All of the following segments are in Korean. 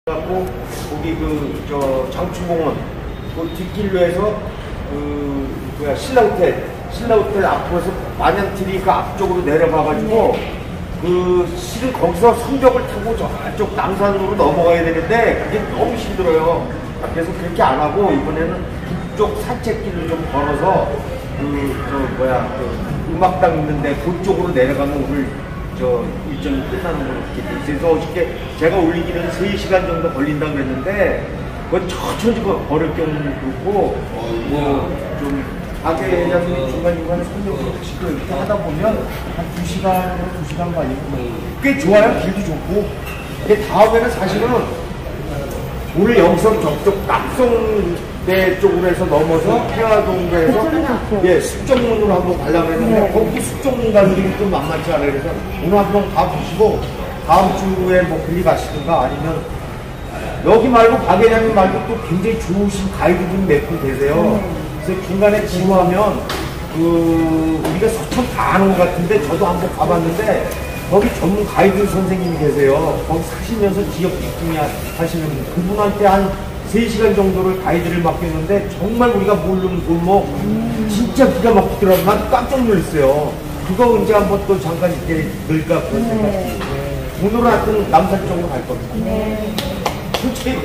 하고 거기 저 장충공원 그 뒷길로 해서 신라호텔 앞으로서 마냥트리 그 앞쪽으로 내려가가지고 실은 거기서 성벽을 타고 저쪽 남산으로 넘어가야 되는데 그게 너무 힘들어요. 그래서 그렇게 안 하고 이번에는 북쪽 산책길을 좀 걸어서 음악당 있는데 그쪽으로 내려가면 오늘 일정이 끝나는 걸로 그렇게 돼 있어요. 그래서 어저께 제가 올리기는 3시간 정도 걸린다고 그랬는데 그건 천천히 걸을 경우는 그렇고 좀 가게 회장님이 중간중간에 설명을 하시고 이렇게 하다 보면 한 2시간 반이고 꽤 좋아요. 길도 좋고. 근데 다음에는 사실은 오늘 여기서 저쪽 낙성대 쪽으로 해서 넘어서 태화동에서 숙정문으로 한번 가려고 했는데 거기 숙정문 가는 길이 좀 만만치 않아요. 그래서 오늘 한번 가보시고 다음 주에 뭐 글리 가시든가 아니면 여기 말고 박 회장님 말고 또 굉장히 좋으신 가이드분 몇 분 계세요. 그래서 중간에 지루하면 우리가 서천 다 아는 것 같은데 저도 한번 가봤는데 거기 전문 가이드 선생님이 계세요. 거기 사시면서 지역 입궁이 하시는 분. 그분한테 한 3시간 정도를 가이드를 맡겼는데 정말 우리가 모르는 골목 진짜 기가 막히더라고요. 난 깜짝 놀랐어요. 그거 이제 한번 또 잠깐 이렇게 넣을까 그런 생각이. 오늘은 하여튼 남산 쪽으로 갈 겁니다. 솔직히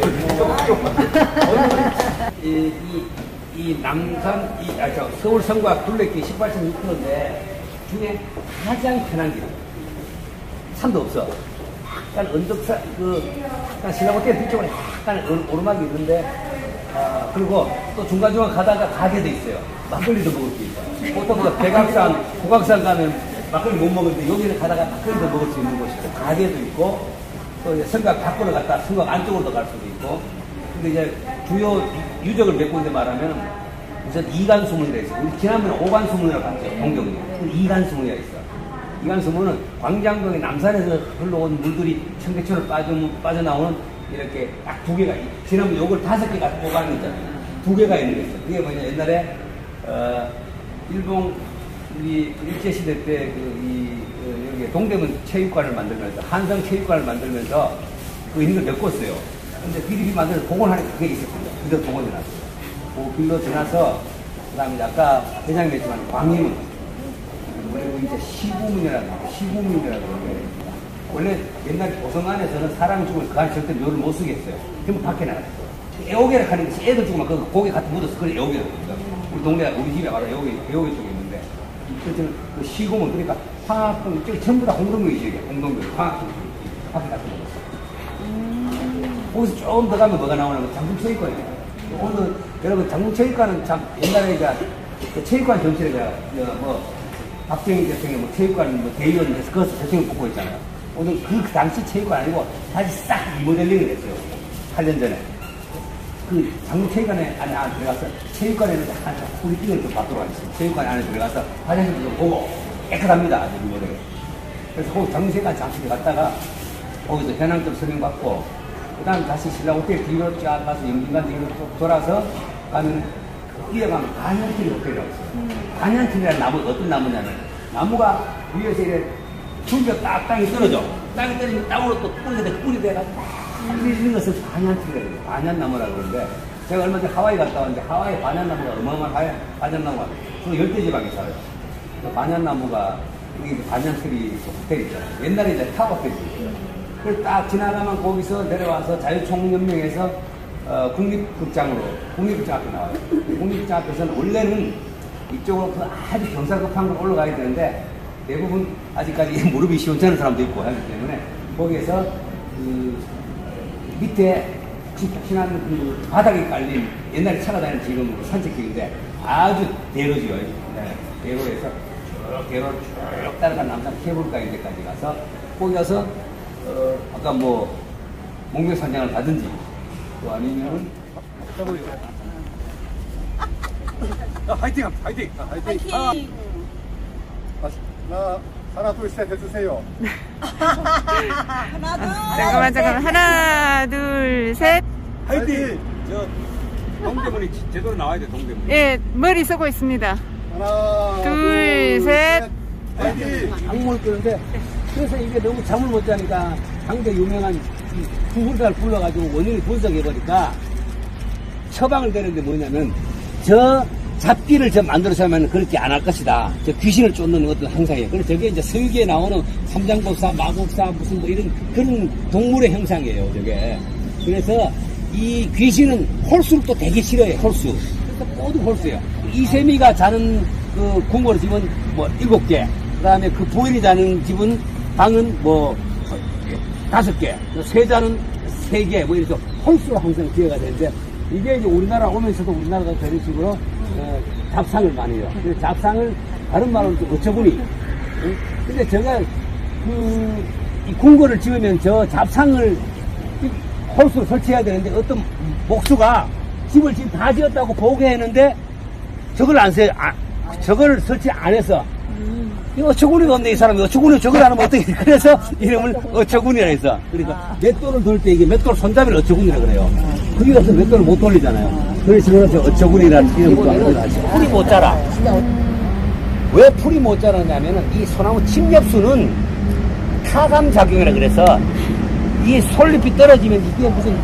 이 남산, 서울 성곽 둘레길 18.6km인데 중에 가장 편한 길. 산도 없어. 약간 언덕산, 약간 신라호텔 뒤쪽으로 약간 오르막이 있는데, 그리고 또 중간중간 가다가 가게도 있어요. 막걸리도 먹을 수 있어요. 보통 백악산, 고각산 가면 막걸리 못 먹는데 여기는 가다가 막걸리도 먹을 수 있는 곳이 있고, 가게도 있고, 또 이제 성곽 밖으로 갔다 성곽 안쪽으로도 갈 수도 있고, 근데 이제 주요 유적을 몇 군데 말하면 우선 이간수문이라 있어요. 우리 지난번에 오간수문이라고 봤죠. 동경이. 이간수문이라 있어. 이간수문은 광장동의 남산에서 흘러온 물들이 청계천으로 빠져나오는 이렇게 딱 2개가, 지난번에 요걸 5개가 오간 있잖아요. 2개가 있는 게 있어요. 그게 뭐냐, 옛날에, 일본, 우리 일제시대 때 여기 동대문 체육관을 만들면서, 한성 체육관을 만들면서 있는 걸 메꿨어요. 근데 비리비 만들어서 복원하는 그게 있었거든요. 그대로 복원이 났어요. 그 길로 지나서, 그 다음에 아까 회장님 했지만 광희문. 그리고 이제 시구문이라고 그러는데, 원래 옛날 고성 안에서는 사람이 죽으면 그 안에 절대 묘를 못 쓰겠어요. 전부 밖에 나갔어요. 애오개를 하는 것이 애들 죽으면 그 고개 같은 묻어서 그래 애오개를 합니다. 우리 집에 바로 애오개 쪽에 있는데, 그래서 그 시구문, 그러니까 화학동, 저기 전부 다 홍동교이죠. 홍동교. 화학동. 밖에 갖다 먹었어요. 거기서 조금 더 가면 뭐가 나오냐면 장군체육관이에요. 오늘 여러분 장군체육관은 참 옛날에 그 체육관 전체를 박정희 대통령이 체육관 대의원에서 그것을 대통령 뽑고 있잖아요. 오늘 그 당시 체육관 아니고 다시 싹 리모델링을 했어요. 8년 전에. 그 장군체육관에 안에 들어가서 체육관에는 약간 우리 뛰어를 좀 받도록 하겠습니다. 체육관 안에 들어가서 화장실도 좀 보고 깨끗합니다. 아주 리모델링. 그래서 거기 장군체육관 잠시 갔다가 거기서 현황점 설명받고 그 다음 다시 신라호텔 뒤로 쫙 가서 영진관 뒤로 쭉 돌아서 가면 이어가면 반얀트리 호텔이라고 있어요. 반얀트리라는 나무, 어떤 나무냐면 나무가 위에서 이렇게 줄겨 땅에 떨어져. 땅에 떨어지면 땅으로 또 뿌리 돼가지고 밀리는 것을 반얀트리라고 해요. 반얀나무라고 그러는데 제가 얼마 전에 하와이 갔다 왔는데 하와이 반얀나무가 어마어마한 반얀나무가 그 열대지방에 살아요. 그 반얀나무가 여기 반얀트리 호텔 있잖아요. 옛날에 이제 타워호텔이 그래서 딱 지나가면 거기서 내려와서 자유총연맹에서 국립극장 앞에 나와요. 국립극장 앞에서는 원래는 이쪽으로 아주 경사급한 걸 올라가야 되는데 대부분 아직까지 무릎이 시원찮은 사람도 있고 하기 때문에 거기에서 밑에 지난 바닥에 깔린 옛날에 차가 다니는 지금 산책길인데 아주 대로지요. 네, 대로에서 대로를 쭉 따라간 남산 케이블카 인데까지 가서 거기 가서 아까 목욕산장을 가든지 또 아니면은 화이팅! 화이팅! 화이팅! 하나 둘 셋 해주세요. 잠깐만. 하나, 둘, 셋. 화이팅! 저 동대문이 제대로 나와야 돼. 동대문. 예, 머리 쓰고 있습니다. 하나 둘, 셋. 화이팅! 악몽을 끄는데 그래서 이게 너무 잠을 못 자니까 당대 유명한 구불사를 불러가지고 원인을 분석해보니까 처방을 내는데 뭐냐면 저 잡기를 만들어서 하면 그렇게 안 할 것이다. 저 귀신을 쫓는 어떤 형상이에요. 그래서 저게 이제 서유기에 나오는 삼장법사, 마곡사, 무슨 뭐 이런 그런 동물의 형상이에요, 저게. 그래서 이 귀신은 홀수를 또 되게 싫어해요, 홀수. 그래서 모두 홀수예요. 이세미가 자는 그 궁궐 집은 뭐 7개. 그 다음에 그 부인이 자는 집은 방은 뭐 5개. 세자는 3개. 뭐 이래서 홀수로 항상 기회가 되는데 이게 이제 우리나라 오면서도 우리나라가 그런 식으로 잡상을 많이 해요. 그래서 잡상을 다른 말로는 좀 어처구니. 근데 제가 이 궁궐을 지으면 저 잡상을 홀수로 설치해야 되는데 어떤 목수가 집을 지금 다 지었다고 보고했는데 저걸 안 세, 저걸 설치 안 해서 이거 어처구니가 없네 이 사람이 어처구니 저걸 안 하면 어떻게 그래서 이름을 어처구니라 해서 그러니까 맷돌을 돌 때 이게 맷돌 손잡이를 어처구니라 그래요. 그게 가서 맷돌을 못 돌리잖아요. 그래서 그래서 어처구니라는 이름도 하는 거지. 풀이 못 자라. 왜 풀이 못 자라냐면은 이 소나무 침엽수는 타감 작용이라 그래서 이 솔잎이 떨어지면 이게 무슨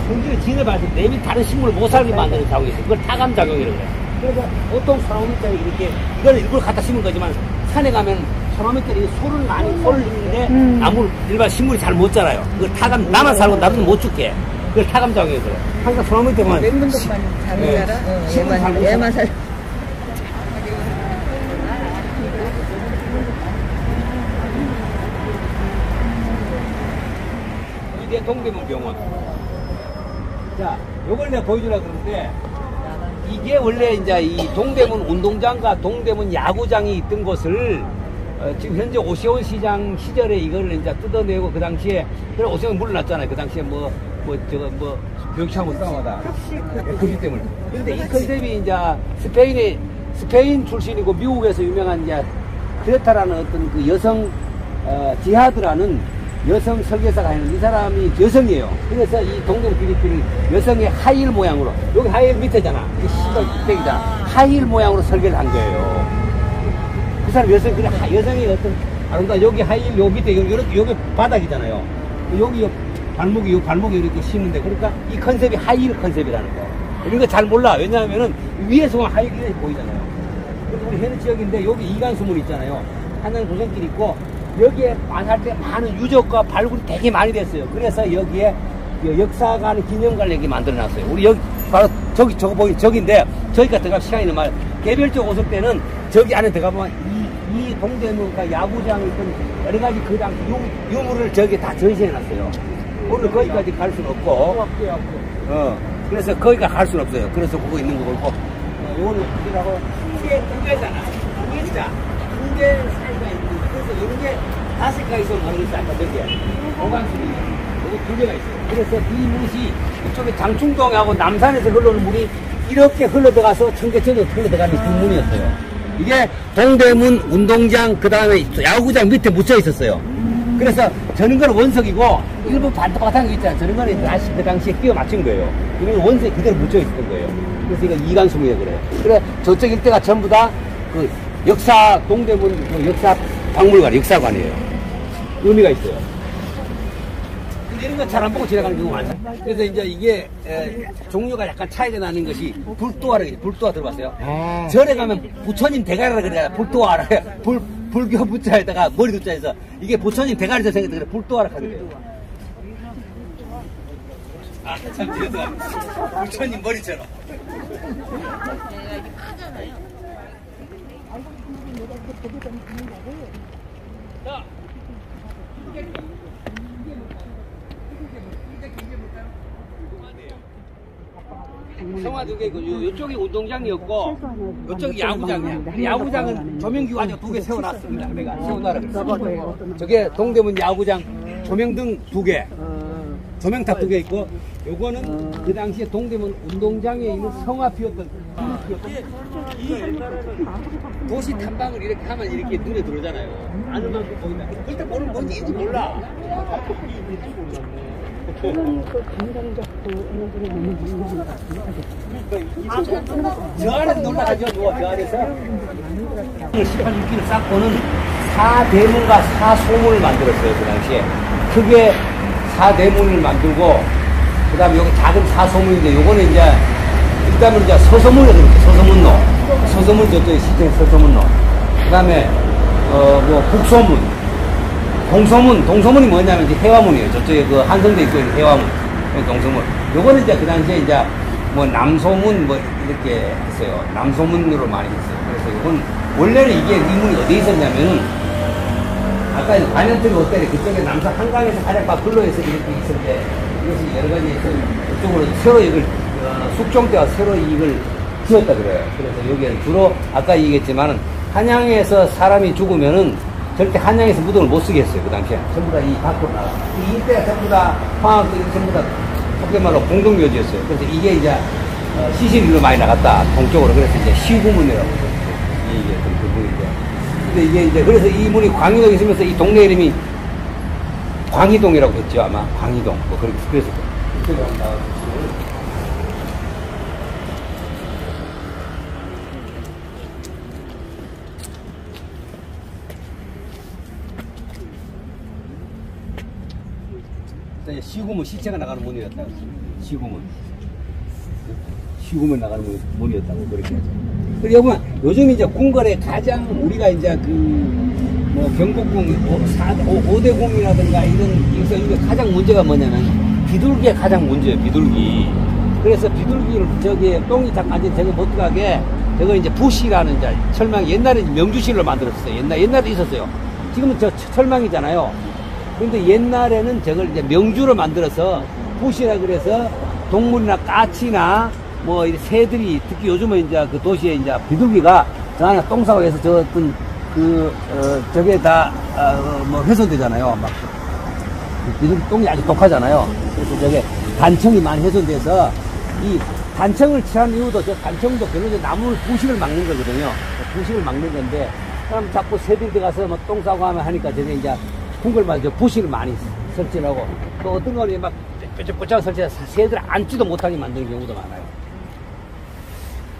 성질의 진을 받아서 내비 다른 식물을 못 살게 만드는 작용이 있어요. 그걸 타감 작용이라고 그래요. 그래서 보통 소나무 밑에 이렇게 이걸 일부러 갖다 심은 거지만 산에 가면 소나무 밑에 소를 많이 있는데 나무 일반 식물이 잘 못 자라요. 그걸 타감 나만 살고 나도 못 죽게. 그걸 타감 작용이라고 그래요. 항상 소나무 밑에 보면 몇 문덕만 잘 자라. 얘만 살. 이게 동대문 병원. 자, 요걸 내가 보여주려고 그러는데, 이게 원래 이제 이 동대문 운동장과 동대문 야구장이 있던 곳을, 지금 현재 오세훈 시장 시절에 이걸 이제 뜯어내고 그 당시에, 그래 오세훈 물러났잖아요. 그 당시에 병치하고 싸움하다. 급식 때문에. 근데 이 컨셉이 이제 스페인 출신이고 미국에서 유명한 이제 그레타라는 어떤 그 여성, 지하드라는 여성 설계사가 있는 이 사람이 여성이에요. 그래서 이 동대문 필리핀이 여성의 하이힐 모양으로 여기 하이힐 밑에잖아. 이게 시각백이잖아. 하이힐 모양으로 설계를 한 거예요. 그 사람 여성의 어떤 아름다운 여기 하이힐 요 밑에 여기 바닥이잖아요. 여기 발목이 이렇게 씌는데 그러니까 이 컨셉이 하이힐 컨셉이라는 거. 이런 거 잘 몰라. 왜냐하면은 위에서 보면 하이힐이 보이잖아요. 우리 해는 지역인데 여기 이간수문 있잖아요. 하나는 도전길 있고. 여기에 만할 때 많은 유적과 발굴이 되게 많이 됐어요. 그래서 여기에 역사관 기념관을 여기 만들어놨어요. 우리 여기 바로 저거 보이는 저기인데 저기가 들어가면 시간이 너무 많아요. 개별적 오석 때는 저기 안에 들어가보면 이 동대문과 야구장이 있던 여러 가지 그 당시 유물을 저기 다 전시해놨어요. 오늘 거기까지 갈 수는 없고, 그래서 거기가 갈 수는 없어요. 그래서 그거 있는 거 보고, 요거는 어디라고 이게 두 개잖아. 두 개자. 두 개 사이가 있는. 그래서 이런 게 5개가 있으면 모르겠어. 아까 몇 개. 오강수이 여기 2개가 있어요. 그래서 이 물이 이쪽에 장충동하고 남산에서 흘러오는 물이 이렇게 흘러들어가서 청계천으로 흘러들어가는 그 문이었어요. 이게 동대문 운동장 그 다음에 야구장 밑에 묻혀 있었어요. 그래서 저런 건 원석이고 일부 반듯반듯한 게 있잖아요. 저런 거는 다시 그 당시에 끼워 맞춘 거예요. 이건 원석이 그대로 묻혀 있었던 거예요. 그래서 이거 이간수문이라고 그래요. 그래 저쪽 일대가 전부 다 그 역사 동대문 그 역사 박물관, 역사관이에요. 의미가 있어요. 근데 이런 거 잘 안 보고 지나가는 경우가 많아요. 그래서 이제 이게 종류가 약간 차이가 나는 것이 불도화라 들어봤어요? 절에 가면 부처님 대가리라 그래야 불도화라 불교 부자에다가 머리 두자에서 이게 부처님 대가리에서 생겼다 그래 불도화라 하게 돼요. 참 죄송합니다. 부처님 머리처럼. 자, 성화 두 개고 이쪽이 운동장이었고 이쪽이 야구장이야. 야구장은 조명기구 아주 2개 세워놨습니다. 내가 세워놔라. 저게 동대문 야구장 조명등 2개, 조명탑 2개 있고 요거는 그 당시에 동대문 운동장에 있는 성화 피웠던 도시 탐방을 이렇게 하면 이렇게 눈에 들어오잖아요. 아는 만큼 보인다. 일단 모르면 뭔지 몰라. 저 안에서 놀라가죠. 저 안에서 18, 6기를 쌓고는 사대문과 사소문을 만들었어요. 그 당시에 크게 사대문을 만들고, 그 다음에 여기 작은 사소문인데, 요거는 이제, 일단은 이제 서소문이라고 그러죠. 서소문로. 서소문 저쪽에 시청 서소문로. 그 다음에, 뭐, 북소문. 동소문이 뭐냐면 이제 해화문이에요. 저쪽에 그 한성대 입구에 있는 해화문. 동소문. 요거는 이제 그 당시에 이제 뭐 남소문 뭐 이렇게 했어요. 남소문으로 많이 했어요. 그래서 이건 원래는 이게 이 문이 어디에 있었냐면은 아까 관현틀 호텔이 그쪽에 남서 한강에서 가장 막 근로해서 이렇게 있었는데 이것이 여러 가지 그쪽으로 새로 이걸 숙종 때와 새로 이걸 지었다 그래요. 그래서 여기는 주로 아까 얘기했지만은 한양에서 사람이 죽으면은 절대 한양에서 무덤을 못 쓰게 했어요. 그 당시에 전부 다 이 밖으로 나가. 이 일대가 전부 다 황학들이 전부 다 속된 말로 공동묘지였어요. 그래서 이게 이제 시신으로 많이 나갔다 동쪽으로. 그래서 이제 시구문이라고 이게 그 문인데. 근데 이게 이제 그래서 이 문이 광희동에 있으면서 이 동네 이름이 광희동이라고 했죠 아마. 광희동 뭐 그렇게 그래서 이쪽에 한번 나와서. 시구문, 시체가 나가는 문이었다고. 시구문 나가는 문이었다고, 그렇게 하죠. 그리고 여러분, 요즘 이제 궁궐에 가장 우리가 이제 뭐 경복궁, 5대 궁이라든가 이게 가장 문제가 뭐냐면, 비둘기가 가장 문제예요, 비둘기. 그래서 비둘기를 저기 똥이 딱 앉은 저거 못 들어가게, 저거 이제 부시라는 이제 철망, 옛날에 명주실로 만들었어요. 옛날에 있었어요. 지금은 저 철망이잖아요. 근데 옛날에는 저걸 이제 명주로 만들어서 부시라 그래서 동물이나 까치나 뭐 이 새들이 특히 요즘은 이제 그 도시에 이제 비둘기가 저 안에 똥 싸고 해서 저 어떤 저게 다 뭐 훼손되잖아요. 막 비둘기 똥이 아주 독하잖아요. 그래서 저게 단청이 많이 훼손돼서 이 단청을 칠한 이유도 저 단청도 결국에 나무를 부식을 막는 거거든요. 부식을 막는 건데 그럼 자꾸 새들이 들어가서 뭐 똥 싸고 하니까 저게 이제 궁궐마다 저 부식을 많이 설치를 하고 또 어떤 거는 막 뾰족뾰족 설치해서 새들 앉지도 못하게 만드는 경우도 많아요.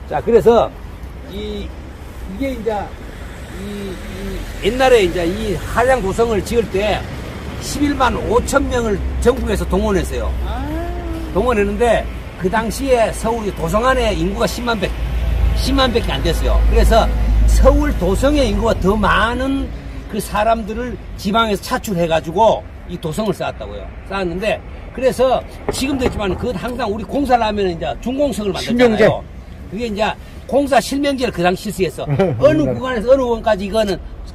자, 그래서 이게 이제 옛날에 이제 이 한양 도성을 지을 때 11만 5천 명을 전국에서 동원했어요. 동원했는데 그 당시에 서울이 도성 안에 인구가 10만 밖에 안 됐어요. 그래서 서울 도성의 인구가 더 많은 그 사람들을 지방에서 차출해가지고 이 도성을 쌓았다고요. 쌓았는데, 그래서 지금도 있지만, 그것 항상 우리 공사를 하면 이제 중공성을 만들잖아요. 실명제. 그게 이제 공사 실명제를 그 당시 실시했어. 어느 구간에서 어느 구간까지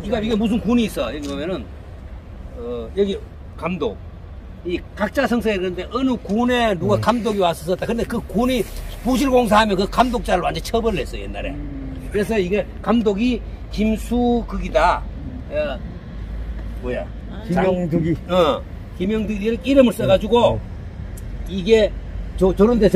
이게 무슨 군이 있어. 여기 보면은, 여기 감독. 이 각자 성서에 그런데 어느 군에 누가 감독이 와서 썼다. 근데 그 군이 부실공사하면 그 감독자를 완전 처벌을 했어, 옛날에. 그래서 이게 감독이 김수극이다. 뭐야? 김영득이. 김영득이 이렇게 이름을 써가지고, 이게, 저런데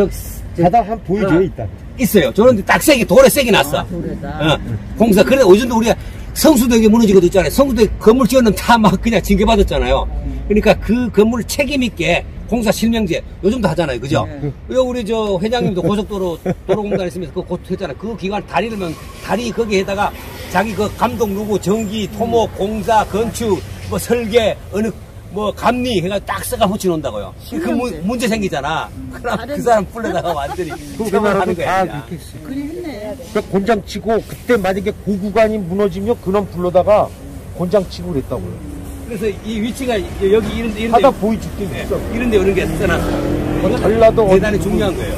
바다 한 보여줘요, 일단. 있어요. 저런데 딱 돌에 세게 났어. 돌에다. 공사. 그래, 요즘도 우리가 성수대교 무너지고도 있잖아요. 성수대 건물 지었는데 다 막 그냥 징계받았잖아요. 그러니까 그 건물을 책임있게 공사 실명제, 요즘도 하잖아요. 그죠? 왜 우리 저 회장님도 고속도로, 도로공단 있으면서 그거 했잖아요. 그 기간 다리 거기에다가 자기 그 감독 누구, 전기, 토목, 공사, 건축, 뭐 설계, 뭐 감리 해가 딱 써가 붙여놓는다고요. 그 문제 생기잖아. 그럼 그 사람 불러다가 완전히 처벌하는 거야. 그렇게 했어요. 그리 했네. 그러니까 곤장 치고 그때 만약에 그 구간이 무너지면 그놈 불러다가 곤장 치고 그랬다고요. 그래서 이 위치가 여기 이런데 하다 보여줄게 있어. 이런데 이런 게 써놨어. 전라도 대단히 중요한 거예요.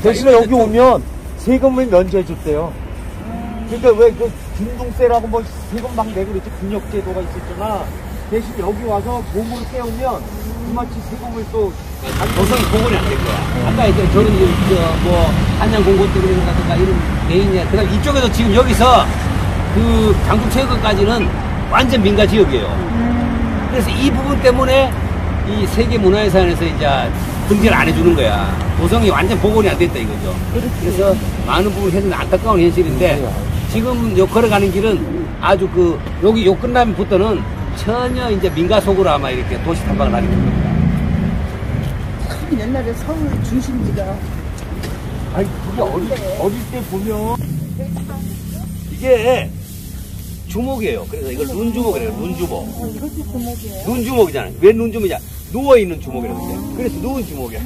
대신에 여기 오면 세금을 면제해줬대요. 그러니까 왜 그 중동세라고 뭐 세금 막 내고 그랬지. 군역제도가 있었잖아. 대신 여기 와서 보물을 깨우면 그마치 세금을 또 도성이 복원이 안 될 거야. 아까 이제 저는 뭐 한양 공고도 그런다든가 이런 메인이야. 그다음 이쪽에도 지금 여기서 그 강북체육관까지는 완전 민가 지역이에요. 그래서 이 부분 때문에 이 세계문화유산에서 이제 등재를 안 해주는 거야. 도성이 완전 복원이 안 됐다 이거죠. 그래서 많은 부분을 해주는 안타까운 현실인데 지금 요 걸어가는 길은 아주 여기 요 끝나면부터는 전혀 이제 민가 속으로 아마 이렇게 도시 탐방을 하게 될 겁니다. 참 옛날에 서울 중심지가. 아니 그게 어릴 때 보면 이게 주먹이에요. 그래서 이걸 눈주먹이래요. 눈주먹. 이것도 주먹이에요. 눈주먹이잖아요. 왜 눈주먹이냐? 누워있는 주먹이라고 그래요. 그래서 누운 주먹이야.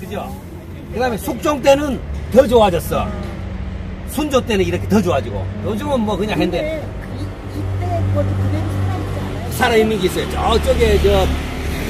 그죠? 그 다음에 숙종 때는 더 좋아졌어. 순조 때는 이렇게 더 좋아지고. 요즘은 뭐 그냥 했는데. 이때 것도 그대로 살아있지 않아요? 살아있는 게 있어요. 저쪽에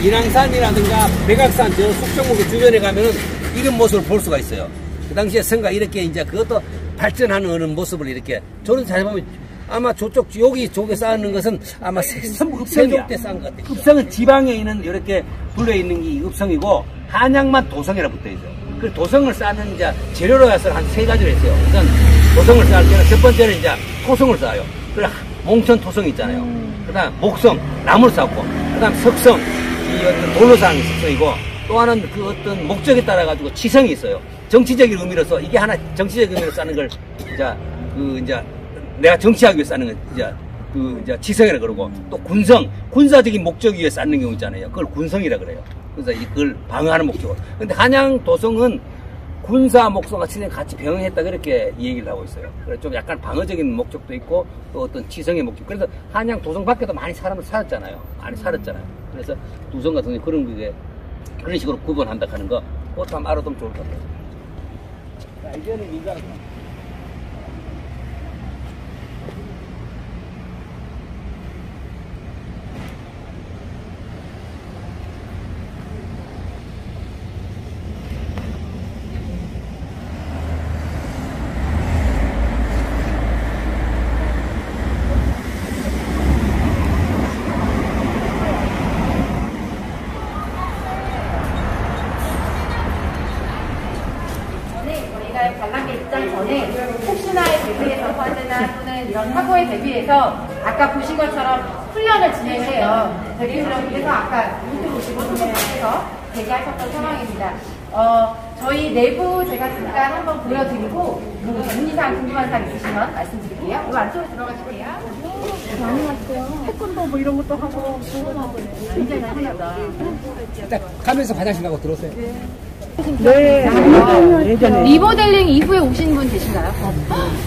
인왕산이라든가 백악산 숙종목의 주변에 가면은 이런 모습을 볼 수가 있어요. 그 당시에 성가 이렇게 이제 그것도 발전하는 모습을 이렇게 저는 잘 보면 아마 여기 쪽에 쌓는 것은 아마 세종 때 쌓은 것 같아요. 읍성은 지방에 있는 이렇게 둘러있는 게 읍성이고 한양만 도성이라 붙어 있어요. 그 도성을 쌓는 이제 재료로 해서 한 3가지를 했어요. 우선 도성을 쌓을 때는 첫 번째는 이제 토성을 쌓아요. 그래 몽천 토성 있잖아요. 그다음 목성 나무를 쌓고 그다음 석성 이 어떤 돌로 쌓는 석성이고 또 하나는 그 어떤 목적에 따라 가지고 치성이 있어요. 정치적인 의미로서 이게 하나 정치적 의미로 쌓는 걸 이제 내가 정치하기 위해 쌓는 건 이제 치성이라 그러고 또 군사적인 목적 위해 쌓는 경우 있잖아요. 그걸 군성이라 그래요. 그래서 이걸 방어하는 목적으로. 근데 한양 도성은 군사 목성과 치성 같이 병행했다 그렇게 얘기를 하고 있어요. 그래서 좀 약간 방어적인 목적도 있고 또 어떤 치성의 목적. 그래서 한양 도성 밖에도 많이 사람을 살았잖아요. 많이 살았잖아요. 그래서 도성 같은 경우 그런 식으로 구분한다 하는 거 그것도 한번 알아두면 좋을 것 같아요. 자, 이제는 민가로 관람객 입장 전에 혹시나에 대비해서 화재나 또는 이런 사고에 대비해서 아까 보신 것처럼 훈련을 진행해요. 대기훈련에서 아까 이렇게 보시고 훈련해서 대기하셨던 상황입니다. 저희 내부 제가 잠깐 한번 보여드리고 문의사항 궁금한 사항 있으시면 말씀드릴게요. 이 안쪽으로 들어가실게요. 많이 왔어요. 태권도 뭐 이런 것도 하고 굉장히 하나다. 일단 가면서 화장실 가고 들어오세요. 네. 예전에 리모델링 이후에 오신 분 계신가요?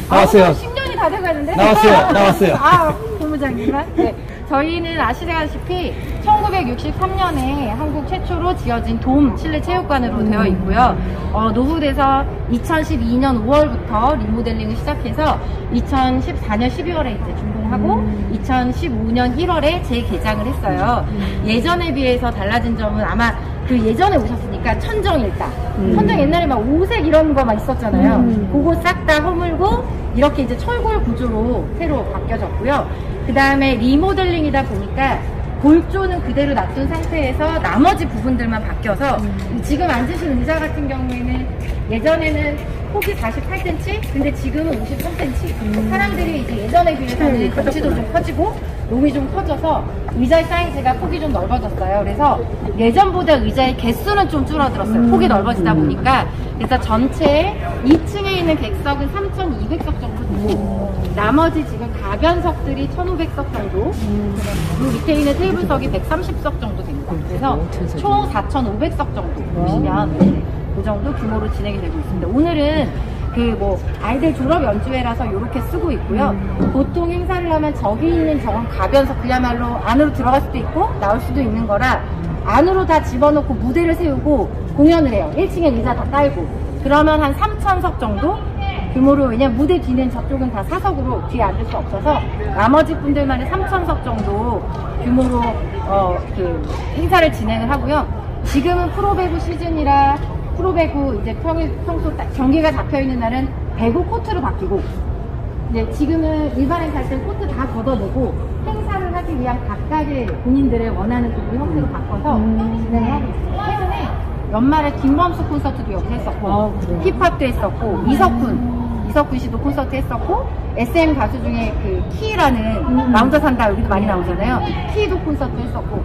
나왔어요. 10년이 다 돼가는데? 나왔어요. 아, 본부장님만? 네. 저희는 아시다시피 1963년에 한국 최초로 지어진 돔 실내 체육관으로 되어 있고요. 노후돼서 2012년 5월부터 리모델링을 시작해서 2014년 12월에 이제 준공하고 2015년 1월에 재개장을 했어요. 예전에 비해서 달라진 점은 아마 그 예전에 오셨으니까 천정일다. 천정 옛날에 막 오색 이런 거 막 있었잖아요. 그거 싹 다 허물고 이렇게 이제 철골 구조로 새로 바뀌어졌고요. 그 다음에 리모델링이다 보니까 골조는 그대로 놔둔 상태에서 나머지 부분들만 바뀌어서 지금 앉으신 의자 같은 경우에는 예전에는 폭이 48cm, 근데 지금은 53cm. 사람들이 이제 예전에 비해서는 덩치도 좀 커지고 롱이 좀 커져서 의자의 사이즈가 폭이 좀 넓어졌어요. 그래서 예전보다 의자의 개수는 좀 줄어들었어요. 폭이 넓어지다 보니까. 그래서 전체 2층에 있는 객석은 3,200석 정도 되고 나머지 지금 가변석들이 1,500석 정도, 그리고 밑에 있는 테이블석이 130석 정도 됩니다. 그래서 총 4,500석 정도 보시면 그 정도 규모로 진행이 되고 있습니다. 오늘은 아이들 졸업 연주회라서 이렇게 쓰고 있고요. 보통 행사를 하면 저기 있는 저건 가변석 그야말로 안으로 들어갈 수도 있고 나올 수도 있는 거라 안으로 다 집어넣고 무대를 세우고 공연을 해요. 1층에 의자 다 깔고. 그러면 한 3,000석 정도 규모로, 왜냐면 무대 뒤는 저쪽은 다 사석으로 뒤에 앉을 수 없어서 나머지 분들만의 3,000석 정도 규모로 행사를 진행을 하고요. 지금은 프로배구 시즌이라 프로배구 이제 평소 경기가 잡혀있는 날은 배구 코트로 바뀌고, 이제 지금은 일반 행사 할 때 코트 다 걷어내고 행사를 하기 위한 각각의 본인들의 원하는 그 형태로 바꿔서 진행을 하고 있어요. 최근에 연말에 김범수 콘서트도 여기서 했었고, 힙합도 했었고, 이석훈 씨도 콘서트 했었고, SM 가수 중에 그 키라는 나 혼자 산다 여기도 많이 나오잖아요. 키도 콘서트 했었고,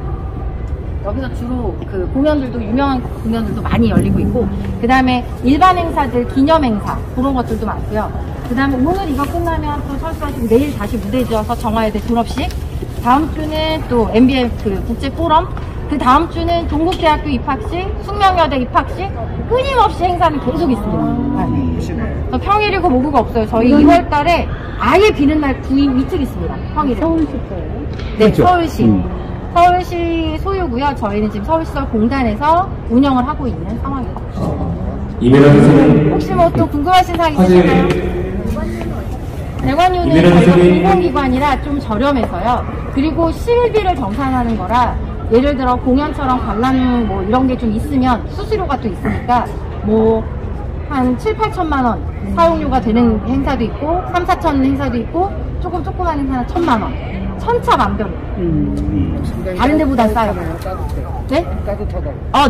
여기서 주로 그 공연들도 유명한 공연들도 많이 열리고 있고, 그 다음에 일반 행사들 기념 행사 그런 것들도 많고요. 그 다음에 오늘 이거 끝나면 또 설수하시고 내일 다시 무대 지어서 정화여대 졸업식, 다음 주는 또 MBA 그 국제 포럼, 그 다음 주는 동국대학교 입학식, 숙명여대 입학식, 끊임없이 행사는 계속 있습니다. 평일이고 모구가 없어요. 저희 2월 달에 아예 비는 날 구인 이틀 있습니다. 평일에. 서울시 거예요? 네, 그렇죠. 서울시. 서울시 소유고요. 저희는 지금 서울시설 공단에서 운영을 하고 있는 상황입니다. 혹시 뭐 또 궁금하신 사항 있으신가요? 대관료는 저희가 공공기관이라 좀 저렴해서요. 그리고 실비를 정산하는 거라 예를 들어 공연처럼 관람 뭐 이런 게 좀 있으면 수수료가 또 있으니까 뭐 한 7, 8천만 원 사용료가 되는 행사도 있고 3, 4천 행사도 있고 조그만 행사는 1,000만 원. 천차만별. 다른 데보다 싸요. 네?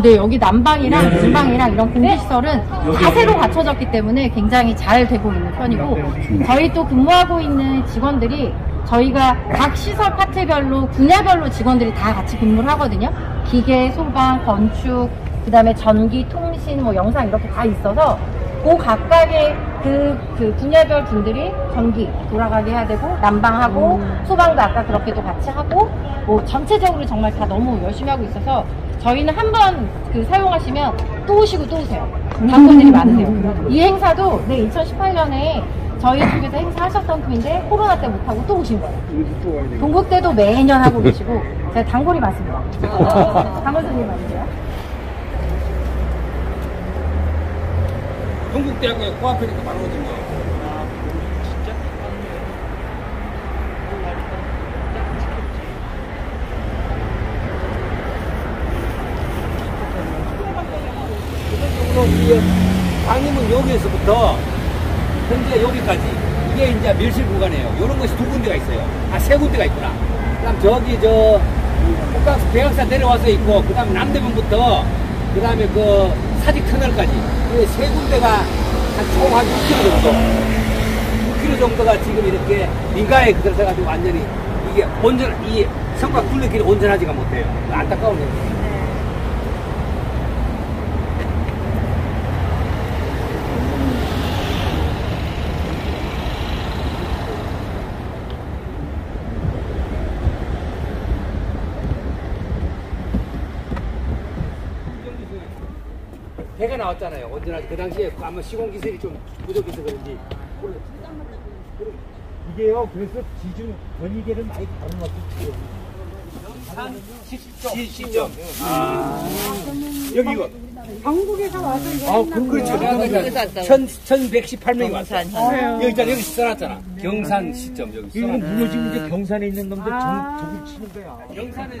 네, 여기 난방이랑 주방이랑 이런 공기시설은 다 새로 갖춰졌기 때문에 굉장히 잘 되고 있는 편이고, 저희 또 근무하고 있는 직원들이 저희가 각 시설 파트별로 분야별로 직원들이 다 같이 근무를 하거든요. 기계, 소방, 건축, 그 다음에 전기, 통신, 뭐 영상 이렇게 다 있어서 그 각각의 그 분야별 분들이 전기 돌아가게 해야 되고, 난방하고 소방도 아까 그렇게도 같이 하고, 뭐 전체적으로 정말 다 너무 열심히 하고 있어서 저희는 한번 사용하시면 또 오시고 또 오세요. 단골들이 많으세요. 이 행사도 2018년에 저희 쪽에서 행사하셨던 분인데 코로나 때 못하고 또 오신 거예요. 동국 때도 매년 하고 계시고 제가 단골이 많습니다. 단골 손님 많으세요? 동국대학교에 코앞이니까 바로 오거든요. 진짜? 기본적으로 방임은 여기에서부터 현재 여기까지 이게 이제 밀실 구간이에요. 이런 것이 두 군데가 있어요. 세 군데가 있구나. 그다음 저기 호캉스 배양사 내려와서 있고, 그다음 남대문부터 그다음에 사직 터널까지 세 군데가 총 한 6km 정도. 6km 정도가 지금 이렇게 민가에 들어서가지고 완전히 이게 이 성곽 둘레길이 온전하지가 못해요. 안타까운 거예요. 배가 나왔잖아요. 언제나 그 당시에 아마 시공기술이 좀 부족해서 그런지. 이게요, 그래서 지중 권위계를 많이 다룬 것도 있어요. 한 10점. 여기 이거. 전국에서 와서 이거 그렇죠. 내가 1118명이 왔어. 여기 있잖아. 여기 써놨잖아. 경산 시점 여기 이거 써놨잖아. 무너지면 이제 경산에 있는 놈들 저기 치는 거야. 경산에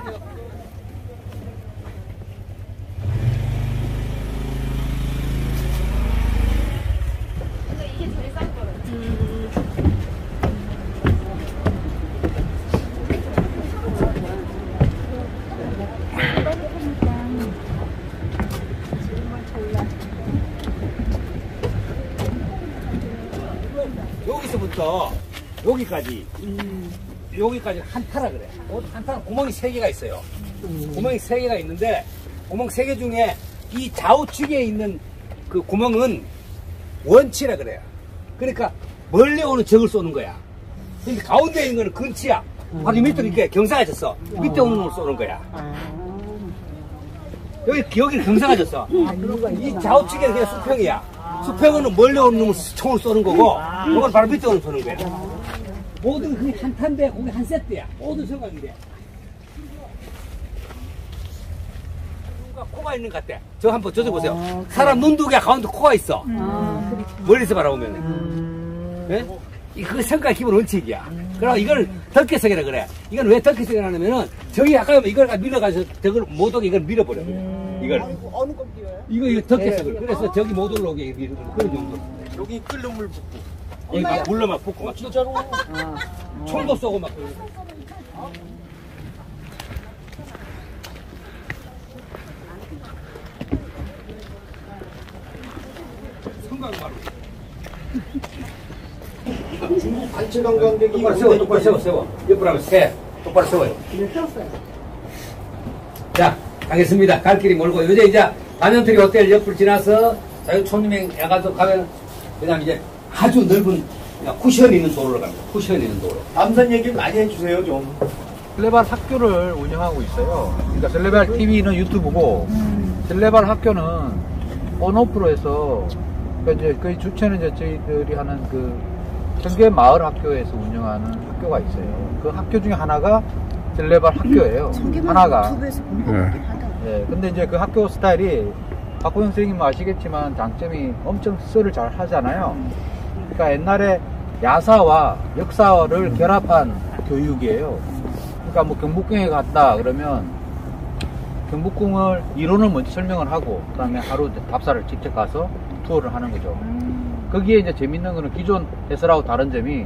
여기서부터 여기까지 한타라 그래. 한타는 구멍이 3개가 있어요. 구멍이 3개가 있는데, 구멍 3개 중에 이 좌우측에 있는 그 구멍은 원치라 그래요. 그러니까 멀리 오는 적을 쏘는 거야. 근데 가운데 있는 거는 근치야. 바로 밑으로 이렇게 경사가 졌어. 밑에 오는 걸 쏘는 거야. 여기는 경사가 졌어. 이 좌우측에는 그냥 수평이야. 수평은 멀리 오는 놈을 총을 쏘는 거고, 이건 바로 밑에 오는 쏘는 거야. 모든 그게 한 탄데, 거기 한 세트야. 모든 성곽인데. 코가 있는 것 같아. 저쪽 보세요. 사람 눈 두 개 가운데 코가 있어. 멀리서 바라보면. 네? 그 성곽 기본 원칙이야. 그럼 이걸 덕계석이라 그래. 이건 왜 덕계석이라 하냐면은, 저기 아까 이걸 밀어가지고, 저걸 못 오게 이걸 밀어버려. 이걸. 어느 건 밀어요? 이거 덕계석을. 그래서 저기 못 올라오게 밀어버려. 그런 정도. 여기 끓는 물 붓고. 여기 막 물로 막 붓고 막. 진짜로? 총도 쏘고 막. 성곽 바로. 중국 단체 관광객이 똑바로 세워. 옆으로 하면 똑바로 세워요. 네, 세웠어요. 자, 가겠습니다. 갈 길이 멀고, 이제 반연트리 호텔 옆을 지나서 자유촌림행 야간도 가면, 그 다음 이제 아주 넓은 쿠션 있는 도로로 갑니다. 쿠션 있는 도로. 남산 얘기 많이 해주세요, 좀. 셀레발 학교를 운영하고 있어요. 그러니까 셀레발 TV는 유튜브고, 셀레발 학교는 온오프로 해서 그러니까 이제 그 주체는 이제 저희들이 하는 그 청계 마을 학교에서 운영하는 학교가 있어요. 그 학교 중에 하나가 셀레발 학교예요. 하나가. 네. 근데 이제 그 학교 스타일이 박호영 선생님 아시겠지만 장점이 엄청 썰을 잘 하잖아요. 그러니까 옛날에 야사와 역사를 결합한 교육이에요. 그러니까 뭐 경복궁에 갔다 그러면 경복궁을 이론을 먼저 설명을 하고 그다음에 하루 답사를 직접 가서 투어를 하는 거죠. 거기에 이제 재밌는 거는 기존 해설하고 다른 점이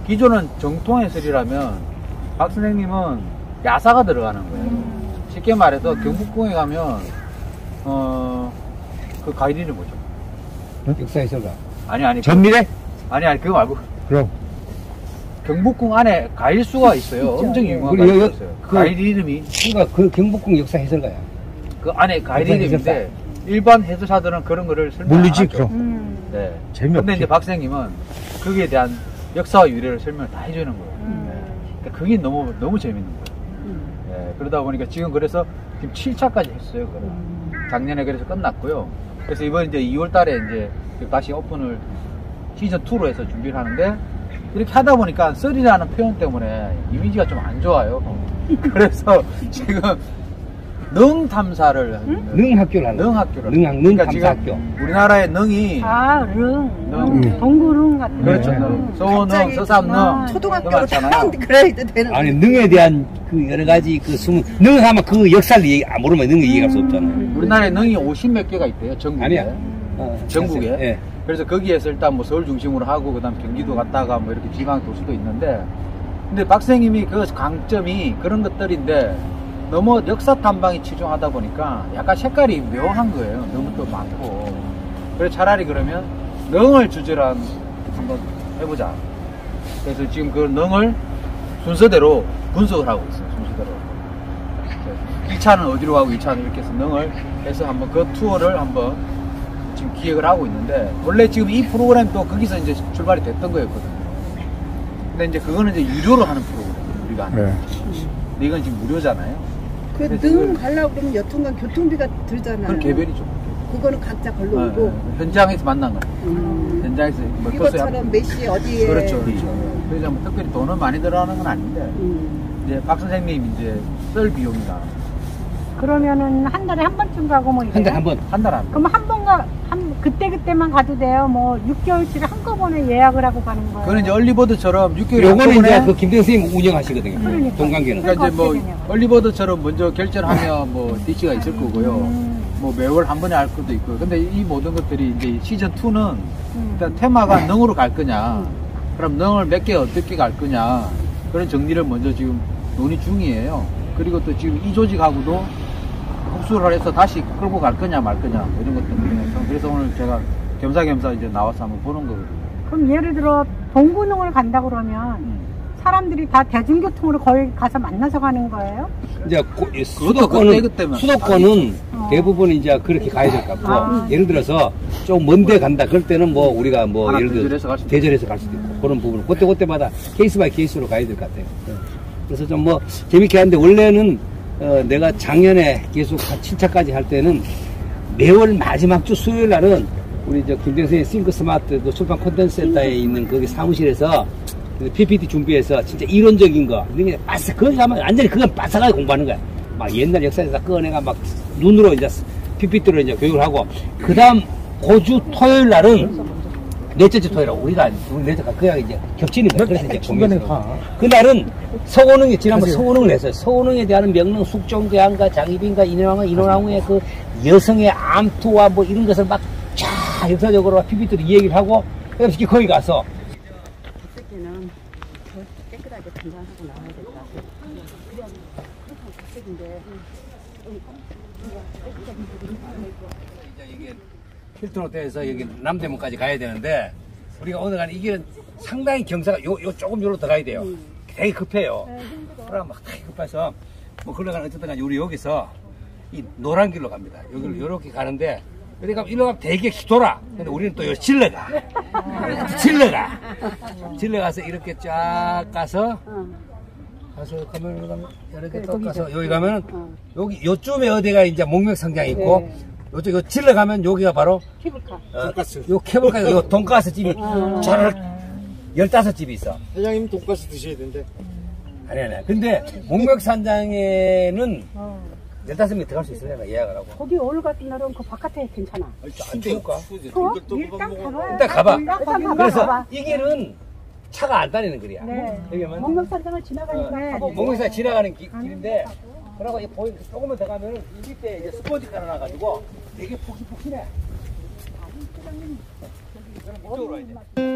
기존은 정통 해설이라면 박 선생님은 야사가 들어가는 거예요. 쉽게 말해서 경복궁에 가면 그 가이드는 뭐죠? 역사 해설가. 아니 전미래? 아니 그거 말고 그럼. 경복궁 안에 가일수가 있어요. 엄청 유명한 그리고 가일수가 있어요. 가이드 이름이 그러니까 그 경복궁 역사 해설가야. 그 안에 가이드 역사 이름인데 일반 해설사들은 그런 거를 설명 안 모르지 하죠. 그럼. 네. 재미없지. 근데 이제 박 선생님은 거기에 대한 역사와 유래를 설명을 다 해주는 거예요. 네. 그러니까 그게 너무 재밌는 거예요. 네. 그러다 보니까 지금 그래서 지금 7차까지 했어요. 그걸. 작년에 그래서 끝났고요. 그래서 이번 이제 2월 달에 이제 다시 오픈을 시즌 2로 해서 준비를 하는데 이렇게 하다 보니까 썰이라는 표현 때문에 이미지가 좀 안 좋아요. 그래서 지금 능 탐사를 능 학교를 하는. 능 학교를. 능 탐사 학교. 우리나라의 능이 능. 동구릉 같은 그렇죠. 거. 서능, 서삼능, 초등학교로 많잖아요. 그래야 되는. 아니 능에 대한 그 여러 가지 그 숨은 능 하면 그 역사를 모르면 능을 얘기할 수 없잖아. 우리나라에 능이 50몇 개가 있대요. 전국에. 아니야. 전국에. 예. 그래서 거기에서 일단 뭐 서울 중심으로 하고 그다음 경기도 갔다가 뭐 이렇게 지방 도시도 있는데 근데 박 선생님이 그 강점이 그런 것들인데 너무 역사 탐방이 치중하다 보니까 약간 색깔이 묘한 거예요. 너무 또 많고. 그래서 차라리 그러면 능을 주제로 한번 해보자. 그래서 지금 그 능을 순서대로 분석을 하고 있어요. 순서대로. 1차는 어디로 가고 2차는 이렇게 해서 능을 해서 한번 그 투어를 한번 지금 기획을 하고 있는데 원래 지금 이 프로그램도 거기서 이제 출발이 됐던 거였거든요. 근데 이제 그거는 이제 유료로 하는 프로그램 우리가 하는. 네. 근데 이건 지금 무료잖아요. 그능 가려고 그러면 여튼간 교통비가 들잖아요. 그건 개별이죠. 그거는 각자 걸러오고. 현장에서 만난 거예요. 현장에서 뭐 이것처럼 몇 시 어디에. 그렇죠. 그래서 뭐 특별히 돈은 많이 들어가는 건 아닌데 이제 박 선생님 이제 썰 비용이나 그러면은 한 달에 한 번쯤 가고 뭐 이래요? 한 달에 한 번. 한 달 안. 그럼 그때만 가도 돼요? 뭐 6개월치를 한꺼번에 예약을 하고 가는 거예요? 그거는 이제 얼리버드처럼 6개월 요거는 이제 그 김대성 선생님 운영하시거든요. 그러니까. 동관계는. 그러니까 이제 뭐 얼리버드처럼 먼저 결제하면 뭐 DC가 있을 거고요. 뭐 매월 한 번에 할 것도 있고요. 근데 이 모든 것들이 이제 시즌 2는 일단 테마가 능으로 갈 거냐, 그럼 능을 몇 개 어떻게 갈 거냐 그런 정리를 먼저 지금 논의 중이에요. 그리고 또 지금 이 조직하고도 흡수를 해서 다시 끌고 갈 거냐 말 거냐 뭐 이런 것들 중에서 그래서 오늘 제가 겸사겸사 이제 나와서 한번 보는 거거든요. 그럼 예를 들어 동구능을 간다 그러면 사람들이 다 대중교통으로 거기 가서 만나서 가는 거예요? 이제 그때 수도권은 대부분 이제 그렇게 가야 될 것 같고 예를 들어서 좀 먼데 간다 그럴 때는 뭐 우리가 뭐 예를 들어 대전에서 갈 수도 있고 그런 부분 그때마다 케이스 바이 케이스로 가야 될 것 같아요. 그래서 좀 뭐 재밌게 하는데 원래는 내가 작년에 계속 7차까지 할 때는 매월 마지막 주 수요일 날은 우리 저 김대성의 싱크 스마트 그 출판 콘텐츠 센터에 있는 거기 사무실에서 PPT 준비해서 진짜 이론적인 거, 거기 가면 완전히 그건 바삭하게 공부하는 거야. 막 옛날 역사에서 꺼내가 막 눈으로 이제 PPT로 이제 교육을 하고, 그 다음 고주 토요일 날은 넷째 주 토요일, 우리 넷째가 그냥 이제 겹치는 거야. 그래서 이제 중간에 그날은 서원흥이 지난번 서원흥을 했어요. 서원흥에 대한 명령 숙종대왕과 장희빈과 인원왕후의 그 여성의 암투와 뭐 이런 것을 막 쫙 역사적으로 PPT로 얘기를 하고, 그래서 거기 가서 는 더 깨끗하게 단장하고 나와야 될 것 같아요. 그냥 그렇게 각색인데 이제 이게 힐튼 호텔에서 여기 남대문까지 가야 되는데 우리가 오늘 가는 이 길은 상당히 경사가 요 조금 요로 더 가야 돼요. 되게 급해요. 그럼 막 되게 급해서 뭐 걸어가는 어쨌든 간에 우리 여기서 이 노란 길로 갑니다. 여기를 요렇게 가는데 그러니까 이리로 가면 되게 돌아. 근데 우리는 또 여기 질러가서 이렇게 쫙 가서 가면 이렇게 또 가서 여기 가면은 여기 요쯤에 어디가 이제 목명성당이 있고 요쪽 질러 가면 여기가 바로 케이블카. 돈가스. 요 케이블카 요 돈가스 집이 잘 15집이 있어. 회장님 돈가스 드셔야 된대. 아니. 근데 목멱산장에는 15명 들어갈 수 있으려나 예약을 하고. 거기 오늘 같은 날은 그 바깥에 괜찮아. 안 추울까? 추워? 일단 가봐. 일단 가봐. 일단 가봐. 그래서 가봐. 이 길은 차가 안 다니는 길이야. 네. 여기면 목멱산장을 지나가니까 가보고. 목멱산 지나가는 길인데, 그러고 이 보이 조금만 더 가면은 이 밑에 이제 스포지 깔아놔가지고 되게 폭신폭신해. 이쪽으로 와야 돼.